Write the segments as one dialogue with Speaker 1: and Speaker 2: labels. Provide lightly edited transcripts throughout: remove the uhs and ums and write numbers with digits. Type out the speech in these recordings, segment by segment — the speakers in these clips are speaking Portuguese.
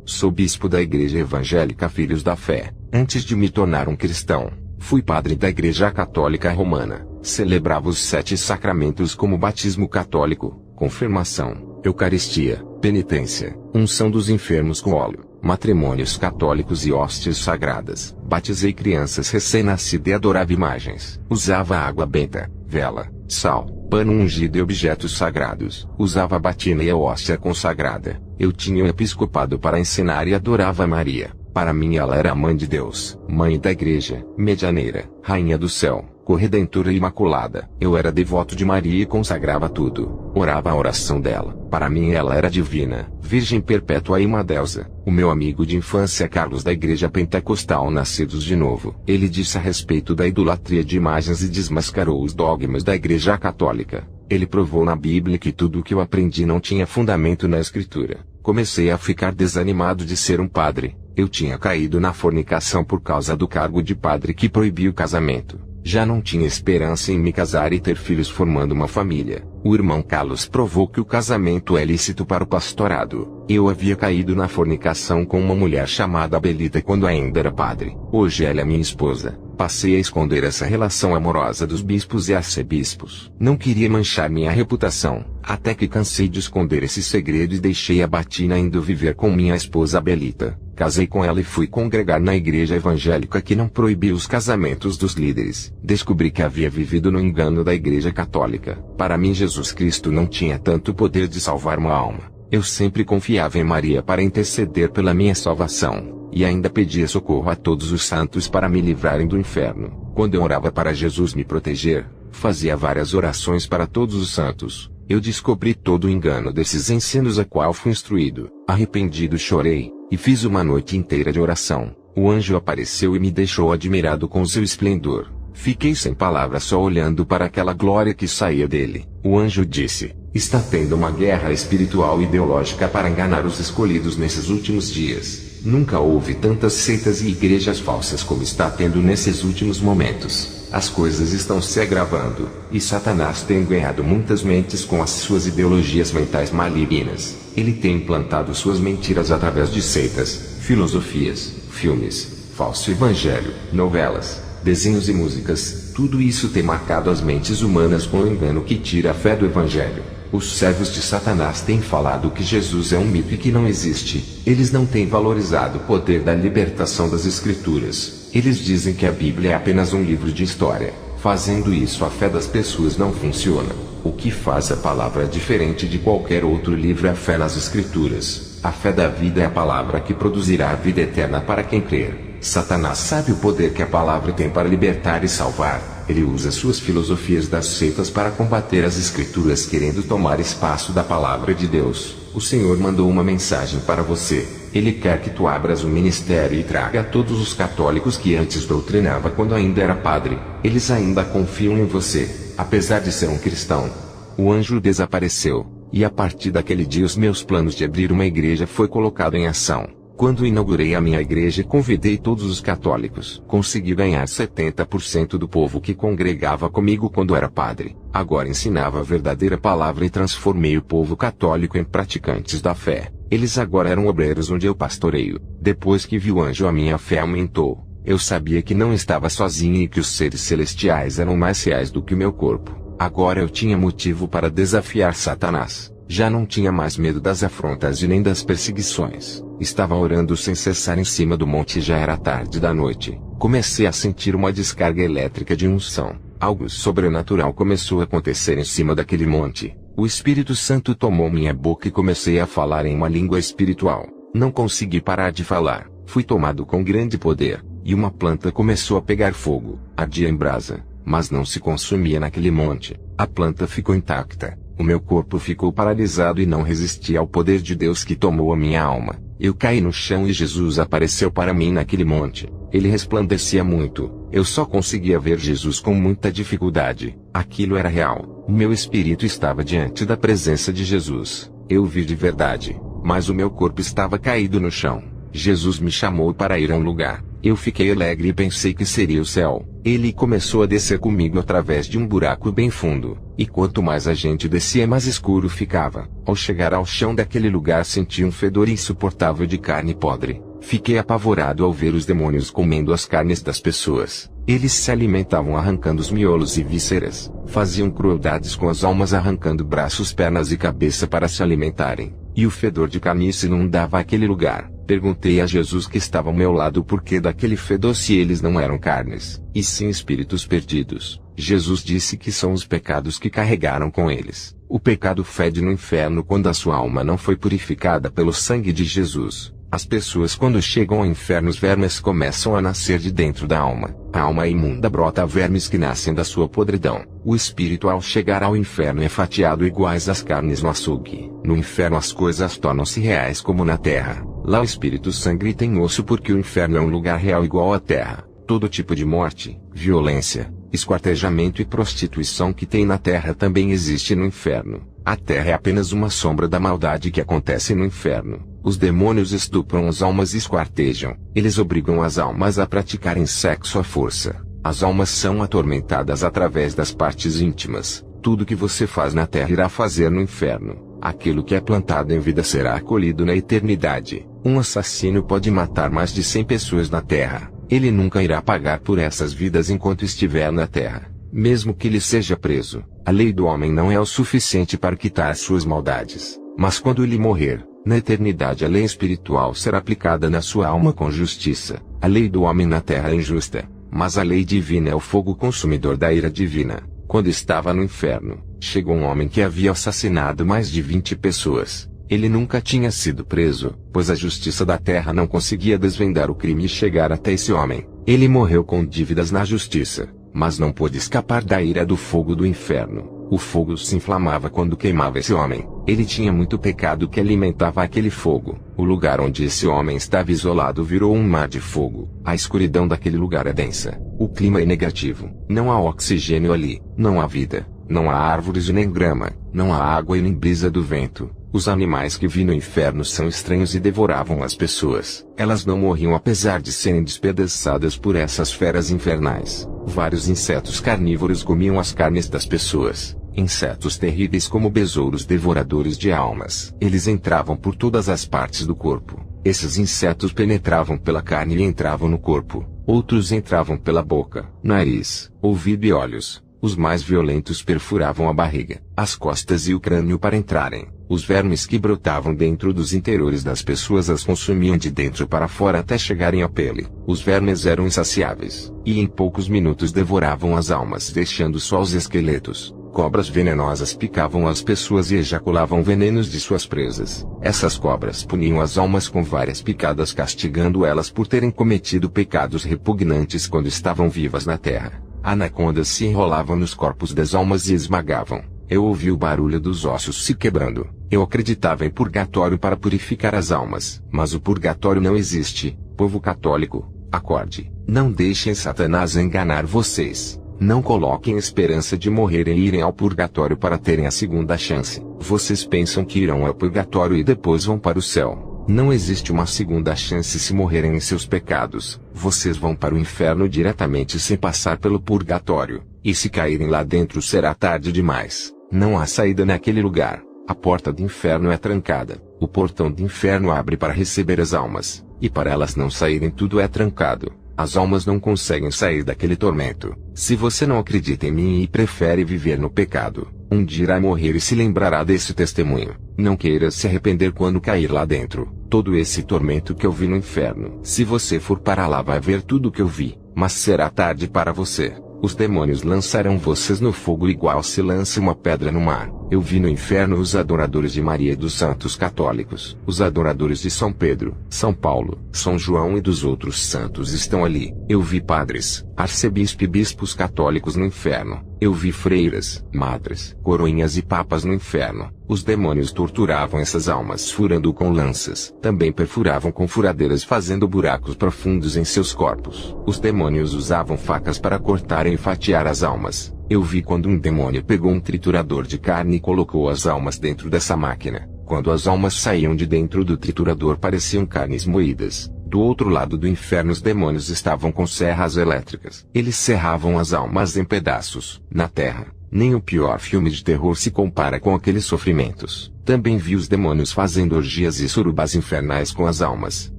Speaker 1: Sou bispo da Igreja Evangélica Filhos da Fé. Antes de me tornar um cristão, fui padre da Igreja Católica Romana. Celebrava os 7 sacramentos como batismo católico, confirmação, Eucaristia, penitência, unção dos enfermos com óleo, matrimônios católicos e hóstias sagradas. Batizei crianças recém-nascidas e adorava imagens. Usava água benta, vela, sal, pano ungido e objetos sagrados. Usava a batina e a hóstia consagrada. Eu tinha um episcopado para ensinar e adorava Maria. Para mim ela era a mãe de Deus, mãe da igreja, medianeira, rainha do céu, corredentora imaculada. Eu era devoto de Maria e consagrava tudo. Orava a oração dela. Para mim ela era divina, virgem perpétua e uma deusa. O meu amigo de infância Carlos da Igreja Pentecostal Nascidos de Novo. Ele disse a respeito da idolatria de imagens e desmascarou os dogmas da Igreja Católica. Ele provou na Bíblia que tudo o que eu aprendi não tinha fundamento na Escritura. Comecei a ficar desanimado de ser um padre. Eu tinha caído na fornicação por causa do cargo de padre que proibia o casamento. Já não tinha esperança em me casar e ter filhos formando uma família. O irmão Carlos provou que o casamento é lícito para o pastorado. Eu havia caído na fornicação com uma mulher chamada Belita quando ainda era padre. Hoje ela é minha esposa. Passei a esconder essa relação amorosa dos bispos e arcebispos. Não queria manchar minha reputação, até que cansei de esconder esse segredo e deixei a batina indo viver com minha esposa Belita. Casei com ela e fui congregar na igreja evangélica que não proibia os casamentos dos líderes. Descobri que havia vivido no engano da igreja católica. Para mim Jesus Cristo não tinha tanto poder de salvar uma alma. Eu sempre confiava em Maria para interceder pela minha salvação, e ainda pedia socorro a todos os santos para me livrarem do inferno. Quando eu orava para Jesus me proteger, fazia várias orações para todos os santos. Eu descobri todo o engano desses ensinos a qual fui instruído. Arrependido chorei, e fiz uma noite inteira de oração. O anjo apareceu e me deixou admirado com seu esplendor. Fiquei sem palavras só olhando para aquela glória que saía dele. O anjo disse: está tendo uma guerra espiritual e ideológica para enganar os escolhidos nesses últimos dias. Nunca houve tantas seitas e igrejas falsas como está tendo nesses últimos momentos. As coisas estão se agravando, e Satanás tem ganhado muitas mentes com as suas ideologias mentais malignas. Ele tem implantado suas mentiras através de seitas, filosofias, filmes, falso evangelho, novelas, desenhos e músicas. Tudo isso tem marcado as mentes humanas com o engano que tira a fé do evangelho. Os servos de Satanás têm falado que Jesus é um mito e que não existe. Eles não têm valorizado o poder da libertação das Escrituras. Eles dizem que a Bíblia é apenas um livro de história. Fazendo isso, a fé das pessoas não funciona. O que faz a palavra diferente de qualquer outro livro é a fé nas Escrituras. A fé da vida é a palavra que produzirá a vida eterna para quem crer. Satanás sabe o poder que a palavra tem para libertar e salvar. Ele usa suas filosofias das seitas para combater as Escrituras querendo tomar espaço da palavra de Deus. O Senhor mandou uma mensagem para você. Ele quer que tu abras o ministério e traga a todos os católicos que antes doutrinava quando ainda era padre. Eles ainda confiam em você, apesar de ser um cristão. O anjo desapareceu, e a partir daquele dia os meus planos de abrir uma igreja foi colocado em ação. Quando inaugurei a minha igreja e convidei todos os católicos, consegui ganhar 70% do povo que congregava comigo quando era padre. Agora ensinava a verdadeira palavra e transformei o povo católico em praticantes da fé. Eles agora eram obreiros onde eu pastoreio. Depois que vi o anjo, a minha fé aumentou. Eu sabia que não estava sozinho e que os seres celestiais eram mais reais do que o meu corpo. Agora eu tinha motivo para desafiar Satanás. Já não tinha mais medo das afrontas e nem das perseguições. Estava orando sem cessar em cima do monte e já era tarde da noite. Comecei a sentir uma descarga elétrica de unção. Algo sobrenatural começou a acontecer em cima daquele monte. O Espírito Santo tomou minha boca e comecei a falar em uma língua espiritual. Não consegui parar de falar. Fui tomado com grande poder, e uma planta começou a pegar fogo. Ardia em brasa, mas não se consumia naquele monte. A planta ficou intacta. O meu corpo ficou paralisado e não resistia ao poder de Deus que tomou a minha alma. Eu caí no chão e Jesus apareceu para mim naquele monte. Ele resplandecia muito. Eu só conseguia ver Jesus com muita dificuldade. Aquilo era real. O meu espírito estava diante da presença de Jesus. Eu vi de verdade, mas o meu corpo estava caído no chão. Jesus me chamou para ir a um lugar. Eu fiquei alegre e pensei que seria o céu. Ele começou a descer comigo através de um buraco bem fundo, e quanto mais a gente descia mais escuro ficava. Ao chegar ao chão daquele lugar senti um fedor insuportável de carne podre. Fiquei apavorado ao ver os demônios comendo as carnes das pessoas. Eles se alimentavam arrancando os miolos e vísceras. Faziam crueldades com as almas arrancando braços, pernas e cabeça para se alimentarem. E o fedor de carniça inundava aquele lugar. Perguntei a Jesus que estava ao meu lado o porquê daquele fedor se eles não eram carnes, e sim espíritos perdidos. Jesus disse que são os pecados que carregaram com eles. O pecado fede no inferno quando a sua alma não foi purificada pelo sangue de Jesus. As pessoas quando chegam ao inferno os vermes começam a nascer de dentro da alma. A alma imunda brota vermes que nascem da sua podridão. O espírito ao chegar ao inferno é fatiado iguais às carnes no açougue. No inferno as coisas tornam-se reais como na terra. Lá o espírito sangra e tem osso porque o inferno é um lugar real igual à terra. Todo tipo de morte, violência, esquartejamento e prostituição que tem na terra também existe no inferno. A terra é apenas uma sombra da maldade que acontece no inferno. Os demônios estupram as almas e esquartejam. Eles obrigam as almas a praticarem sexo à força. As almas são atormentadas através das partes íntimas. Tudo que você faz na terra irá fazer no inferno. Aquilo que é plantado em vida será colhido na eternidade. Um assassino pode matar mais de 100 pessoas na terra. Ele nunca irá pagar por essas vidas enquanto estiver na terra. Mesmo que ele seja preso, a lei do homem não é o suficiente para quitar suas maldades. Mas quando ele morrer, na eternidade a lei espiritual será aplicada na sua alma com justiça. A lei do homem na terra é injusta, mas a lei divina é o fogo consumidor da ira divina. Quando estava no inferno, chegou um homem que havia assassinado mais de 20 pessoas. Ele nunca tinha sido preso, pois a justiça da terra não conseguia desvendar o crime e chegar até esse homem. Ele morreu com dívidas na justiça, mas não pôde escapar da ira do fogo do inferno. O fogo se inflamava quando queimava esse homem. Ele tinha muito pecado que alimentava aquele fogo. O lugar onde esse homem estava isolado virou um mar de fogo. A escuridão daquele lugar é densa. O clima é negativo. Não há oxigênio ali. Não há vida. Não há árvores e nem grama. Não há água e nem brisa do vento. Os animais que vi no inferno são estranhos e devoravam as pessoas. Elas não morriam apesar de serem despedaçadas por essas feras infernais. Vários insetos carnívoros comiam as carnes das pessoas. Insetos terríveis como besouros devoradores de almas. Eles entravam por todas as partes do corpo. Esses insetos penetravam pela carne e entravam no corpo. Outros entravam pela boca, nariz, ouvido e olhos. Os mais violentos perfuravam a barriga, as costas e o crânio para entrarem. Os vermes que brotavam dentro dos interiores das pessoas as consumiam de dentro para fora até chegarem à pele. Os vermes eram insaciáveis, e em poucos minutos devoravam as almas deixando só os esqueletos. Cobras venenosas picavam as pessoas e ejaculavam venenos de suas presas. Essas cobras puniam as almas com várias picadas castigando elas por terem cometido pecados repugnantes quando estavam vivas na terra. Anacondas se enrolavam nos corpos das almas e esmagavam. Eu ouvi o barulho dos ossos se quebrando. Eu acreditava em purgatório para purificar as almas. Mas o purgatório não existe. Povo católico, acorde. Não deixem Satanás enganar vocês. Não coloquem esperança de morrerem e irem ao purgatório para terem a segunda chance. Vocês pensam que irão ao purgatório e depois vão para o céu. Não existe uma segunda chance se morrerem em seus pecados. Vocês vão para o inferno diretamente sem passar pelo purgatório. E se caírem lá dentro será tarde demais. Não há saída naquele lugar. A porta do inferno é trancada. O portão do inferno abre para receber as almas. E para elas não saírem tudo é trancado. As almas não conseguem sair daquele tormento. Se você não acredita em mim e prefere viver no pecado, um dia irá morrer e se lembrará desse testemunho. Não queira se arrepender quando cair lá dentro. Todo esse tormento que eu vi no inferno. Se você for para lá vai ver tudo o que eu vi, mas será tarde para você. Os demônios lançarão vocês no fogo igual se lança uma pedra no mar. Eu vi no inferno os adoradores de Maria e dos santos católicos. Os adoradores de São Pedro, São Paulo, São João e dos outros santos estão ali. Eu vi padres, arcebispo e bispos católicos no inferno. Eu vi freiras, madres, coroinhas e papas no inferno. Os demônios torturavam essas almas furando com lanças. Também perfuravam com furadeiras fazendo buracos profundos em seus corpos. Os demônios usavam facas para cortarem e fatiar as almas. Eu vi quando um demônio pegou um triturador de carne e colocou as almas dentro dessa máquina. Quando as almas saíam de dentro do triturador pareciam carnes moídas. Do outro lado do inferno os demônios estavam com serras elétricas. Eles serravam as almas em pedaços. Na terra, nem o pior filme de terror se compara com aqueles sofrimentos. Também vi os demônios fazendo orgias e surubas infernais com as almas.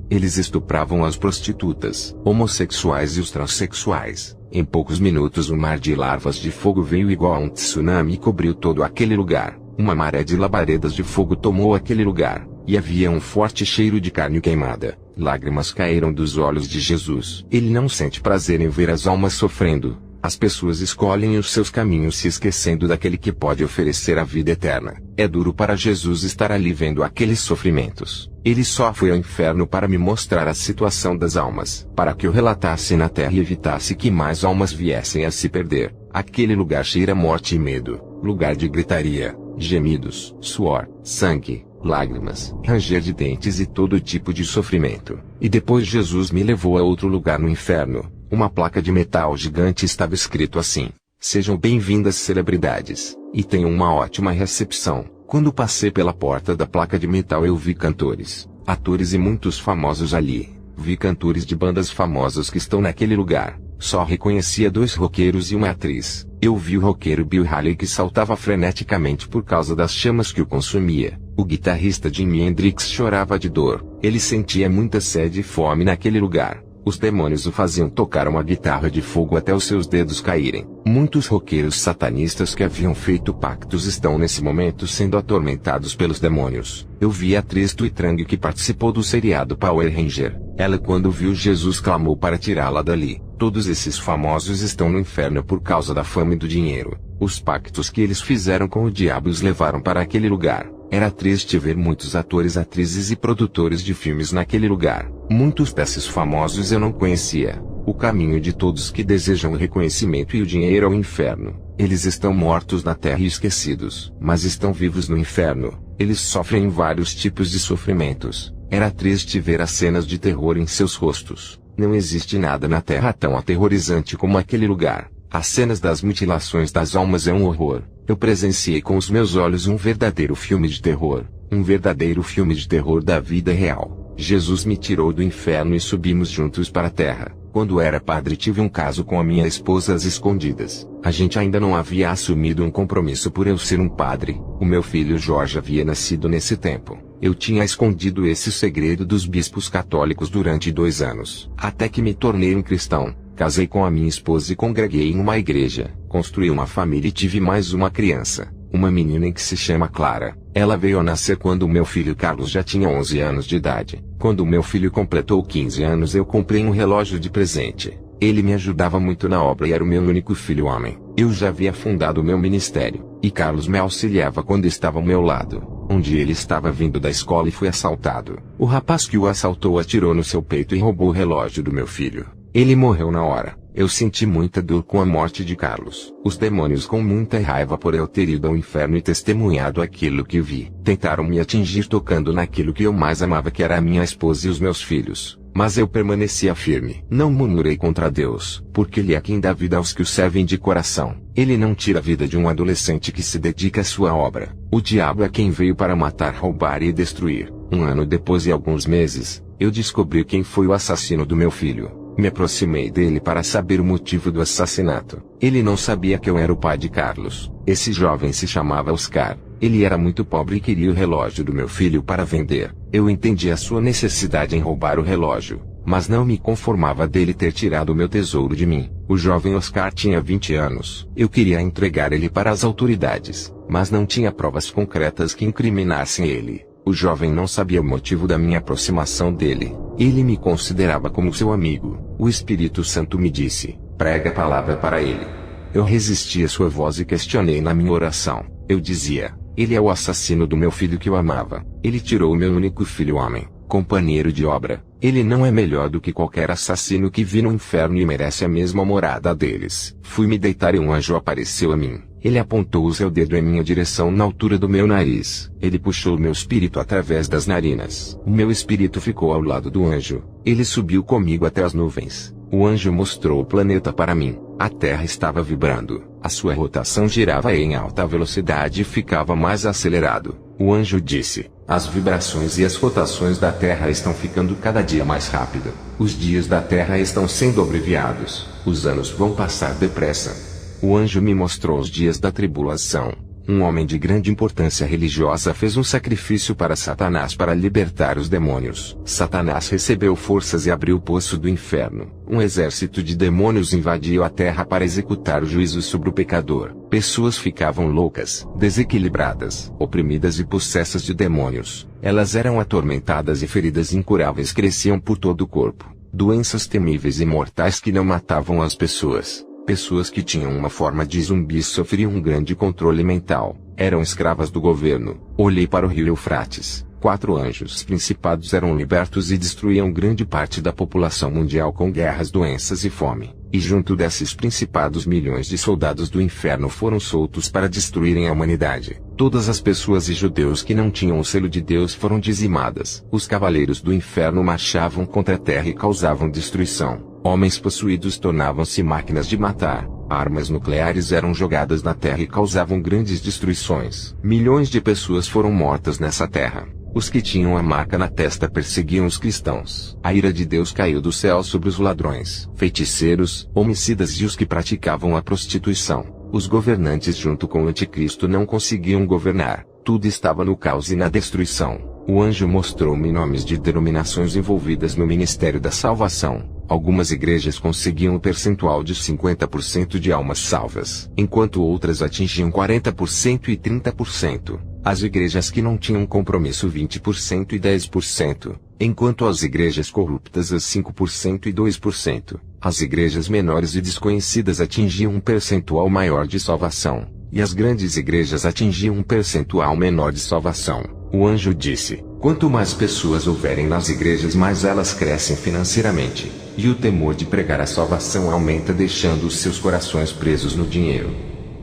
Speaker 1: Eles estupravam as prostitutas, homossexuais e os transexuais. Em poucos minutos um mar de larvas de fogo veio igual a um tsunami e cobriu todo aquele lugar. Uma maré de labaredas de fogo tomou aquele lugar, e havia um forte cheiro de carne queimada. Lágrimas caíram dos olhos de Jesus. Ele não sente prazer em ver as almas sofrendo. As pessoas escolhem os seus caminhos se esquecendo daquele que pode oferecer a vida eterna. É duro para Jesus estar ali vendo aqueles sofrimentos. Ele só foi ao inferno para me mostrar a situação das almas, para que eu relatasse na terra e evitasse que mais almas viessem a se perder. Aquele lugar cheira morte e medo, lugar de gritaria, gemidos, suor, sangue, lágrimas, ranger de dentes e todo tipo de sofrimento. E depois Jesus me levou a outro lugar no inferno. Uma placa de metal gigante estava escrito assim: sejam bem-vindas celebridades, e tenham uma ótima recepção. Quando passei pela porta da placa de metal eu vi cantores, atores e muitos famosos ali. Vi cantores de bandas famosas que estão naquele lugar. Só reconhecia 2 roqueiros e uma atriz. Eu vi o roqueiro Bill Haley que saltava freneticamente por causa das chamas que o consumia. O guitarrista Jimi Hendrix chorava de dor. Ele sentia muita sede e fome naquele lugar. Os demônios o faziam tocar uma guitarra de fogo até os seus dedos caírem. Muitos roqueiros satanistas que haviam feito pactos estão nesse momento sendo atormentados pelos demônios. Eu vi a atriz Tui Trang que participou do seriado Power Ranger. Ela, quando viu Jesus, clamou para tirá-la dali. Todos esses famosos estão no inferno por causa da fama e do dinheiro. Os pactos que eles fizeram com o diabo os levaram para aquele lugar. Era triste ver muitos atores, atrizes e produtores de filmes naquele lugar. Muitos desses famosos eu não conhecia. O caminho de todos que desejam o reconhecimento e o dinheiro ao inferno. Eles estão mortos na terra e esquecidos, mas estão vivos no inferno. Eles sofrem vários tipos de sofrimentos. Era triste ver as cenas de terror em seus rostos. Não existe nada na terra tão aterrorizante como aquele lugar. As cenas das mutilações das almas é um horror. Eu presenciei com os meus olhos um verdadeiro filme de terror. Um verdadeiro filme de terror da vida real. Jesus me tirou do inferno e subimos juntos para a terra. Quando era padre tive um caso com a minha esposa às escondidas. A gente ainda não havia assumido um compromisso por eu ser um padre. O meu filho Jorge havia nascido nesse tempo. Eu tinha escondido esse segredo dos bispos católicos durante 2 anos. Até que me tornei um cristão. Casei com a minha esposa e congreguei em uma igreja. Construí uma família e tive mais uma criança. Uma menina que se chama Clara. Ela veio a nascer quando o meu filho Carlos já tinha 11 anos de idade. Quando o meu filho completou 15 anos eu comprei um relógio de presente. Ele me ajudava muito na obra e era o meu único filho homem. Eu já havia fundado o meu ministério, e Carlos me auxiliava quando estava ao meu lado. Um dia ele estava vindo da escola e foi assaltado. O rapaz que o assaltou atirou no seu peito e roubou o relógio do meu filho. Ele morreu na hora. Eu senti muita dor com a morte de Carlos. Os demônios, com muita raiva por eu ter ido ao inferno e testemunhado aquilo que vi, tentaram me atingir tocando naquilo que eu mais amava, que era a minha esposa e os meus filhos. Mas eu permanecia firme. Não murmurei contra Deus, porque Ele é quem dá vida aos que o servem de coração. Ele não tira a vida de um adolescente que se dedica à sua obra. O diabo é quem veio para matar, roubar e destruir. 1 ano depois e alguns meses, eu descobri quem foi o assassino do meu filho. Me aproximei dele para saber o motivo do assassinato. Ele não sabia que eu era o pai de Carlos. Esse jovem se chamava Oscar. Ele era muito pobre e queria o relógio do meu filho para vender. Eu entendi a sua necessidade em roubar o relógio, mas não me conformava dele ter tirado o meu tesouro de mim. O jovem Oscar tinha 20 anos. Eu queria entregar ele para as autoridades, mas não tinha provas concretas que incriminassem ele. O jovem não sabia o motivo da minha aproximação dele. Ele me considerava como seu amigo. O Espírito Santo me disse: prega a palavra para ele. Eu resisti à sua voz e questionei na minha oração. Eu dizia: ele é o assassino do meu filho que eu amava. Ele tirou o meu único filho homem, companheiro de obra. Ele não é melhor do que qualquer assassino que vi no inferno e merece a mesma morada deles. Fui me deitar e um anjo apareceu a mim. Ele apontou o seu dedo em minha direção na altura do meu nariz. Ele puxou o meu espírito através das narinas. O meu espírito ficou ao lado do anjo. Ele subiu comigo até as nuvens. O anjo mostrou o planeta para mim. A Terra estava vibrando, a sua rotação girava em alta velocidade e ficava mais acelerado. O anjo disse: as vibrações e as rotações da Terra estão ficando cada dia mais rápido. Os dias da Terra estão sendo abreviados, os anos vão passar depressa. O anjo me mostrou os dias da tribulação. Um homem de grande importância religiosa fez um sacrifício para Satanás para libertar os demônios. Satanás recebeu forças e abriu o poço do inferno. Um exército de demônios invadiu a terra para executar o juízo sobre o pecador. Pessoas ficavam loucas, desequilibradas, oprimidas e possessas de demônios. Elas eram atormentadas e feridas incuráveis cresciam por todo o corpo. Doenças temíveis e mortais que não matavam as pessoas. Pessoas que tinham uma forma de zumbis sofriam um grande controle mental. Eram escravas do governo. Olhei para o rio Eufrates. 4 anjos principados eram libertos e destruíam grande parte da população mundial com guerras, doenças e fome. E junto desses principados milhões de soldados do inferno foram soltos para destruírem a humanidade. Todas as pessoas e judeus que não tinham o selo de Deus foram dizimadas. Os cavaleiros do inferno marchavam contra a terra e causavam destruição. Homens possuídos tornavam-se máquinas de matar. Armas nucleares eram jogadas na terra e causavam grandes destruições. Milhões de pessoas foram mortas nessa terra. Os que tinham a marca na testa perseguiam os cristãos. A ira de Deus caiu do céu sobre os ladrões, feiticeiros, homicidas e os que praticavam a prostituição. Os governantes junto com o anticristo não conseguiam governar. Tudo estava no caos e na destruição. O anjo mostrou-me nomes de denominações envolvidas no ministério da salvação. Algumas igrejas conseguiam um percentual de 50% de almas salvas, enquanto outras atingiam 40% e 30%. As igrejas que não tinham compromisso 20% e 10%, enquanto as igrejas corruptas as 5% e 2%. As igrejas menores e desconhecidas atingiam um percentual maior de salvação, e as grandes igrejas atingiam um percentual menor de salvação. O anjo disse: quanto mais pessoas houverem nas igrejas, mais elas crescem financeiramente, e o temor de pregar a salvação aumenta, deixando os seus corações presos no dinheiro.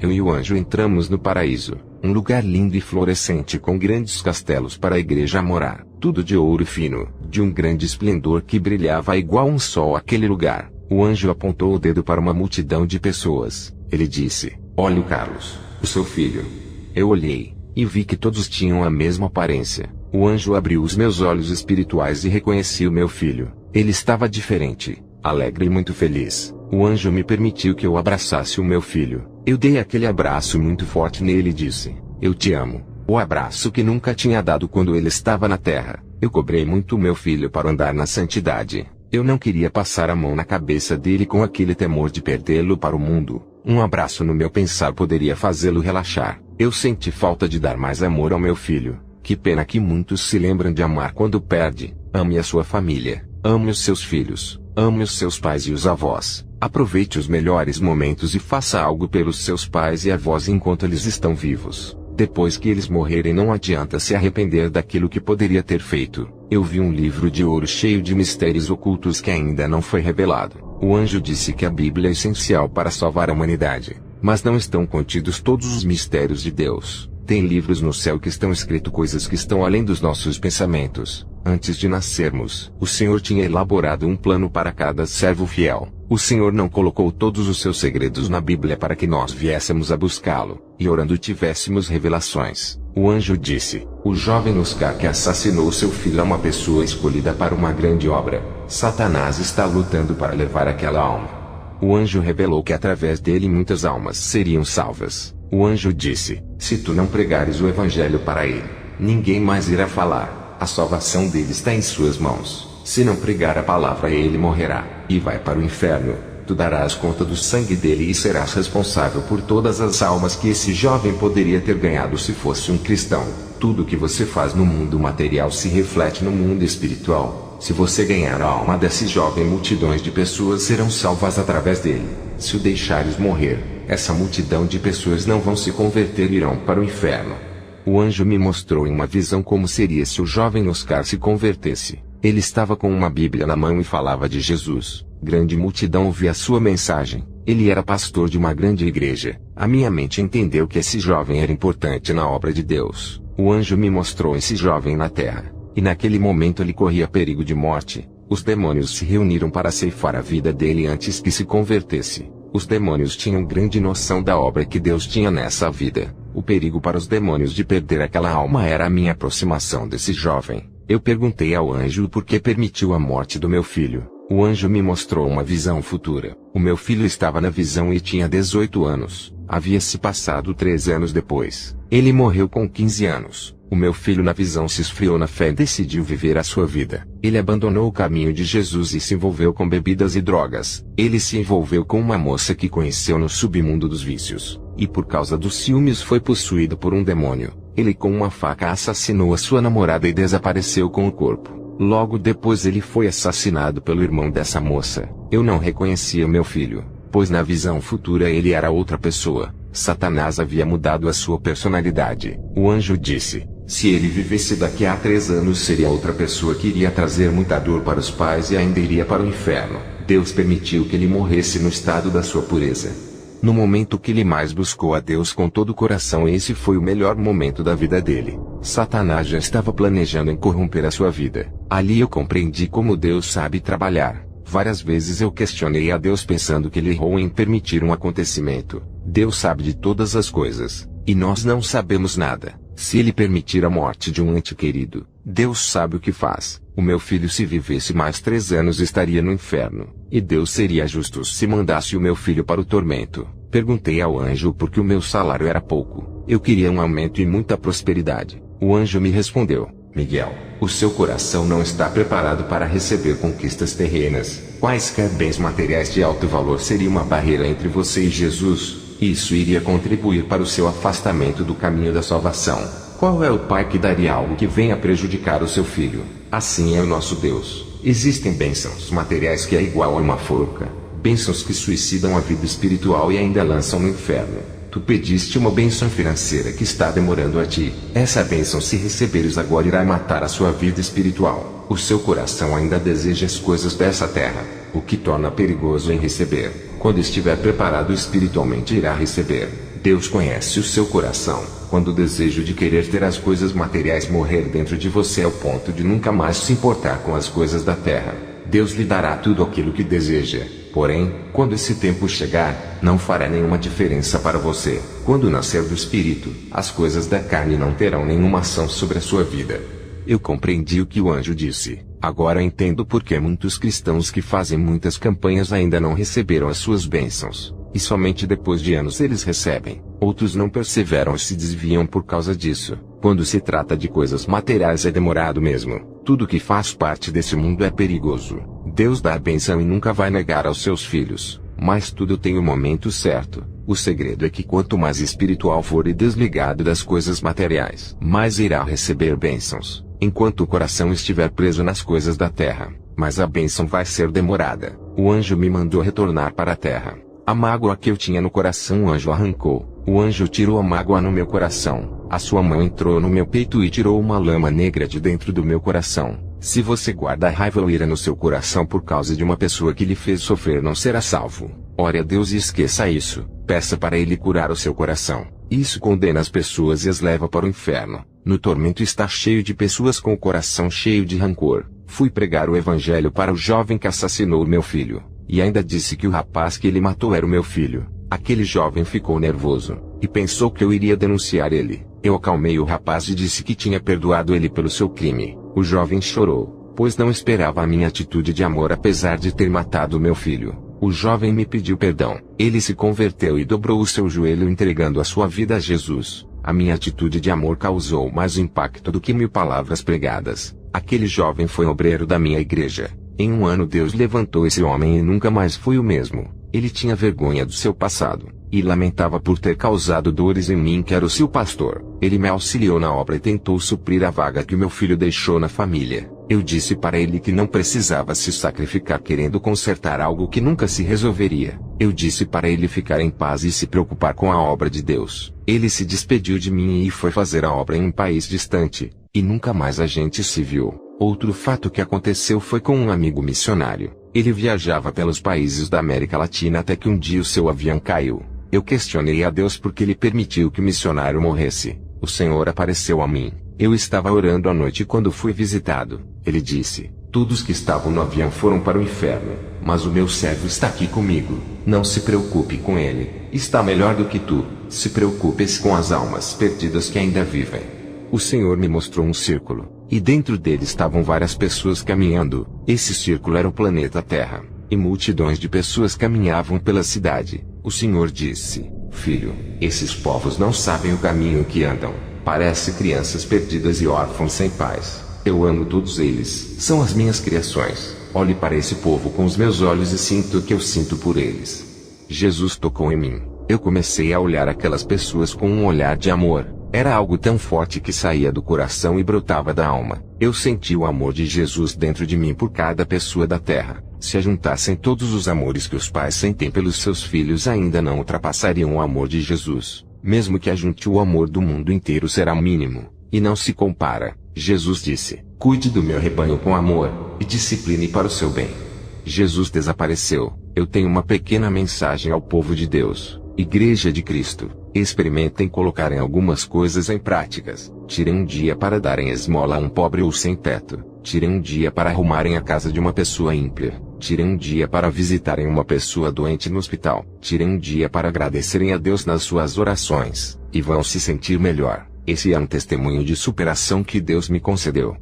Speaker 1: Eu e o anjo entramos no paraíso, um lugar lindo e florescente com grandes castelos para a igreja morar, tudo de ouro fino, de um grande esplendor que brilhava igual um sol aquele lugar. O anjo apontou o dedo para uma multidão de pessoas. Ele disse: olhe o Carlos, o seu filho. Eu olhei, e vi que todos tinham a mesma aparência. O anjo abriu os meus olhos espirituais e reconheci o meu filho. Ele estava diferente, alegre e muito feliz. O anjo me permitiu que eu abraçasse o meu filho. Eu dei aquele abraço muito forte nele e disse: eu te amo. O abraço que nunca tinha dado quando ele estava na terra. Eu cobrei muito o meu filho para andar na santidade. Eu não queria passar a mão na cabeça dele com aquele temor de perdê-lo para o mundo. Um abraço no meu pensar poderia fazê-lo relaxar. Eu senti falta de dar mais amor ao meu filho. Que pena que muitos se lembram de amar quando perde. Ame a sua família. Ame os seus filhos. Ame os seus pais e os avós. Aproveite os melhores momentos e faça algo pelos seus pais e avós enquanto eles estão vivos. Depois que eles morrerem, não adianta se arrepender daquilo que poderia ter feito. Eu vi um livro de ouro cheio de mistérios ocultos que ainda não foi revelado. O anjo disse que a Bíblia é essencial para salvar a humanidade, mas não estão contidos todos os mistérios de Deus. Tem livros no céu que estão escritos coisas que estão além dos nossos pensamentos. Antes de nascermos, o Senhor tinha elaborado um plano para cada servo fiel. O Senhor não colocou todos os seus segredos na Bíblia para que nós viéssemos a buscá-lo, e orando tivéssemos revelações. O anjo disse: o jovem Oscar que assassinou seu filho é uma pessoa escolhida para uma grande obra. Satanás está lutando para levar aquela alma. O anjo revelou que através dele muitas almas seriam salvas. O anjo disse: se tu não pregares o evangelho para ele, ninguém mais irá falar. A salvação dele está em suas mãos. Se não pregar a palavra, ele morrerá, e vai para o inferno. Tu darás conta do sangue dele e serás responsável por todas as almas que esse jovem poderia ter ganhado se fosse um cristão. Tudo que você faz no mundo material se reflete no mundo espiritual. Se você ganhar a alma desse jovem, multidões de pessoas serão salvas através dele. Se o deixares morrer, essa multidão de pessoas não vão se converter e irão para o inferno. O anjo me mostrou em uma visão como seria se o jovem Oscar se convertesse. Ele estava com uma Bíblia na mão e falava de Jesus. Grande multidão ouvia sua mensagem. Ele era pastor de uma grande igreja. A minha mente entendeu que esse jovem era importante na obra de Deus. O anjo me mostrou esse jovem na terra. E naquele momento ele corria perigo de morte. Os demônios se reuniram para ceifar a vida dele antes que se convertesse. Os demônios tinham grande noção da obra que Deus tinha nessa vida. O perigo para os demônios de perder aquela alma era a minha aproximação desse jovem. Eu perguntei ao anjo por que permitiu a morte do meu filho. O anjo me mostrou uma visão futura. O meu filho estava na visão e tinha 18 anos. Havia se passado 3 anos depois. Ele morreu com 15 anos. O meu filho na visão se esfriou na fé e decidiu viver a sua vida. Ele abandonou o caminho de Jesus e se envolveu com bebidas e drogas. Ele se envolveu com uma moça que conheceu no submundo dos vícios. E por causa dos ciúmes foi possuído por um demônio. Ele com uma faca assassinou a sua namorada e desapareceu com o corpo. Logo depois ele foi assassinado pelo irmão dessa moça. Eu não reconhecia meu filho, pois na visão futura ele era outra pessoa. Satanás havia mudado a sua personalidade. O anjo disse: se ele vivesse daqui a 3 anos seria outra pessoa que iria trazer muita dor para os pais e ainda iria para o inferno. Deus permitiu que ele morresse no estado da sua pureza. No momento que ele mais buscou a Deus com todo o coração, esse foi o melhor momento da vida dele. Satanás já estava planejando em corromper a sua vida. Ali eu compreendi como Deus sabe trabalhar. Várias vezes eu questionei a Deus pensando que ele errou em permitir um acontecimento. Deus sabe de todas as coisas, e nós não sabemos nada. Se ele permitir a morte de um ente querido, Deus sabe o que faz. O meu filho, se vivesse mais 3 anos, estaria no inferno, e Deus seria justo se mandasse o meu filho para o tormento. Perguntei ao anjo por que o meu salário era pouco. Eu queria um aumento e muita prosperidade. O anjo me respondeu: Miguel, o seu coração não está preparado para receber conquistas terrenas. Quaisquer bens materiais de alto valor seria uma barreira entre você e Jesus. Isso iria contribuir para o seu afastamento do caminho da salvação. Qual é o pai que daria algo que venha prejudicar o seu filho? Assim é o nosso Deus. Existem bênçãos materiais que é igual a uma forca. Bênçãos que suicidam a vida espiritual e ainda lançam no inferno. Tu pediste uma bênção financeira que está demorando a ti. Essa bênção, se receberes agora, irá matar a sua vida espiritual. O seu coração ainda deseja as coisas dessa terra, o que torna perigoso em receber. Quando estiver preparado espiritualmente, irá receber. Deus conhece o seu coração. Quando o desejo de querer ter as coisas materiais morrer dentro de você ao ponto de nunca mais se importar com as coisas da terra, Deus lhe dará tudo aquilo que deseja. Porém, quando esse tempo chegar, não fará nenhuma diferença para você. Quando nascer do Espírito, as coisas da carne não terão nenhuma ação sobre a sua vida. Eu compreendi o que o anjo disse. Agora entendo por que muitos cristãos que fazem muitas campanhas ainda não receberam as suas bênçãos. E somente depois de anos eles recebem. Outros não perseveram e se desviam por causa disso. Quando se trata de coisas materiais é demorado mesmo. Tudo que faz parte desse mundo é perigoso. Deus dá a bênção e nunca vai negar aos seus filhos. Mas tudo tem o momento certo. O segredo é que quanto mais espiritual for e desligado das coisas materiais, mais irá receber bênçãos. Enquanto o coração estiver preso nas coisas da terra, mas a bênção vai ser demorada. O anjo me mandou retornar para a terra. A mágoa que eu tinha no coração o anjo arrancou. O anjo tirou a mágoa no meu coração. A sua mão entrou no meu peito e tirou uma lama negra de dentro do meu coração. Se você guarda raiva ou ira no seu coração por causa de uma pessoa que lhe fez sofrer, não será salvo. Ore a Deus e esqueça isso. Peça para Ele curar o seu coração. Isso condena as pessoas e as leva para o inferno. No tormento está cheio de pessoas com o coração cheio de rancor. Fui pregar o evangelho para o jovem que assassinou o meu filho. E ainda disse que o rapaz que ele matou era o meu filho. Aquele jovem ficou nervoso, e pensou que eu iria denunciar ele. Eu acalmei o rapaz e disse que tinha perdoado ele pelo seu crime. O jovem chorou, pois não esperava a minha atitude de amor apesar de ter matado o meu filho. O jovem me pediu perdão. Ele se converteu e dobrou o seu joelho entregando a sua vida a Jesus. A minha atitude de amor causou mais impacto do que 1000 palavras pregadas. Aquele jovem foi obreiro da minha igreja. Em um ano Deus levantou esse homem e nunca mais foi o mesmo. Ele tinha vergonha do seu passado, e lamentava por ter causado dores em mim que era o seu pastor. Ele me auxiliou na obra e tentou suprir a vaga que o meu filho deixou na família. Eu disse para ele que não precisava se sacrificar querendo consertar algo que nunca se resolveria. Eu disse para ele ficar em paz e se preocupar com a obra de Deus. Ele se despediu de mim e foi fazer a obra em um país distante, e nunca mais a gente se viu. Outro fato que aconteceu foi com um amigo missionário. Ele viajava pelos países da América Latina até que um dia o seu avião caiu. Eu questionei a Deus porque ele permitiu que o missionário morresse. O Senhor apareceu a mim. Eu estava orando à noite quando fui visitado. Ele disse: Todos que estavam no avião foram para o inferno, mas o meu servo está aqui comigo. Não se preocupe com ele, está melhor do que tu. Se preocupes com as almas perdidas que ainda vivem. O Senhor me mostrou um círculo, e dentro dele estavam várias pessoas caminhando. Esse círculo era o planeta Terra, e multidões de pessoas caminhavam pela cidade. O Senhor disse: Filho, esses povos não sabem o caminho que andam. Parece crianças perdidas e órfãos sem pais. Eu amo todos eles, são as minhas criações. Olhe para esse povo com os meus olhos e sinto o que eu sinto por eles. Jesus tocou em mim. Eu comecei a olhar aquelas pessoas com um olhar de amor. Era algo tão forte que saía do coração e brotava da alma. Eu senti o amor de Jesus dentro de mim por cada pessoa da terra. Se ajuntassem todos os amores que os pais sentem pelos seus filhos, ainda não ultrapassariam o amor de Jesus. Mesmo que ajunte o amor do mundo inteiro, será mínimo, e não se compara. Jesus disse: Cuide do meu rebanho com amor, e discipline para o seu bem. Jesus desapareceu. Eu tenho uma pequena mensagem ao povo de Deus. Igreja de Cristo, experimentem colocarem algumas coisas em práticas. Tirem um dia para darem esmola a um pobre ou sem teto. Tirem um dia para arrumarem a casa de uma pessoa ímpia. Tirem um dia para visitarem uma pessoa doente no hospital. Tirem um dia para agradecerem a Deus nas suas orações, e vão se sentir melhor. Esse é um testemunho de superação que Deus me concedeu.